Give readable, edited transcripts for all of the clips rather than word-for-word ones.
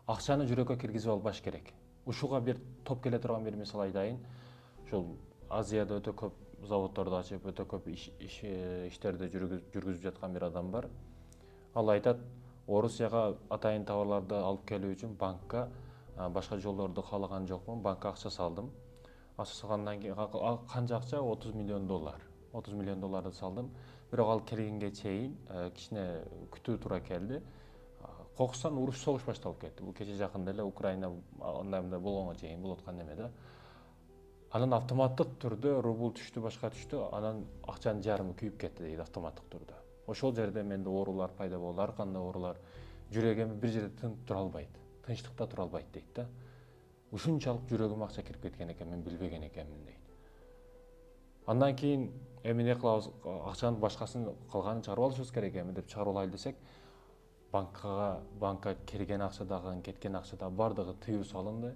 акчаны жүрөккө киргизип албаш керек. Ушуга бир топ келе турган бир мисал айтайын. Ушул Азияда өтө көп заводдорду ачып, өтө көп иштерди жүргүзүп жаткан бир адам бар. Ал айтат, Орусияга атайын товарларды алып келүү үчүн банкка башка жолдорду каалаган жокмун, банкка акча салдым. Акча салгандан кийин канча акча? 30 миллион доллар. 30 миллион долларды салдым. Бирок ал келгенге чейин кичине күтүү туура келди. Кокустан уруш согуш башталып кетти. Бул кече жакында эле Украина андай болгонго чейин болуп аткан неме да. Анан автоматтык түрдө рубль түштү, башка түштү, анан акчанын жарымы күйүп кетти дейт автоматтык түрдө. Ошол жерде менде оорулар пайда болду, ар кандай оорулар. Жүрөгүм бир жерде тынып тура албайт, тынчтыкта тура албайт дейт да. Ушунчалык жүрөгүмө акча кирип кеткен экен, мен билбеген экенмин дейт. Андан кийин эмне кылабыз, акчанын башкасын калганын чыгарып алышыбыз керек эми деп чыгарып алайлы десек, банкка кирген акча дагы, кеткен акча дагы бардыгы тыюу салынды,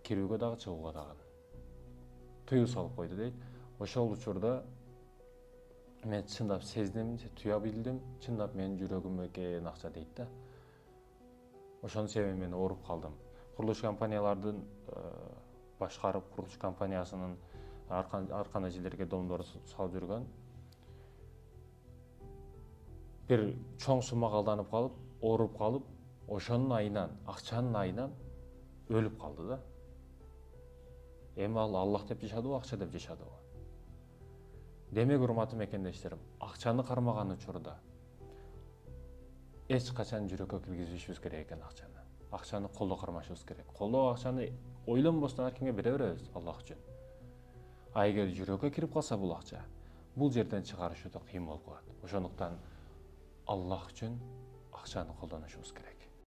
кирүүгө дагы, чыгууга дагы. Тыюу салып койду дейт. Ошол учурда мен чындап сездим, туя билдим, чындап менин жүрөгүмө келген акча дейт да. Ошонун себеби мен ооруп калдым. Курулуш компаниялардын башкарып, курулуш компаниясынын ар кандай жерлерге домдор салып жүргөн. Бир чоң суммага алданып калып, ооруп калып, ошонун айынан, акчанын айынан өлүп калды да. Эми ал Аллах деп жашадыбы, акча деп жашадыбы? Демек, урматтуу мекендештерим, акчаны кармаган учурда эч качан жүрөккө киргизбешибиз керек экен акчаны. Акчаны колдо кармашыбыз керек. Колдо акчаны ойлонбостон ар кимге бере беребиз Аллах үчүн. А эгер жүрөккө кирип калса бул акча, бул жерден чыгарыш өтө кыйын болуп калат. Ошондуктан Аллах үчүн акчаны колдонушубуз керек.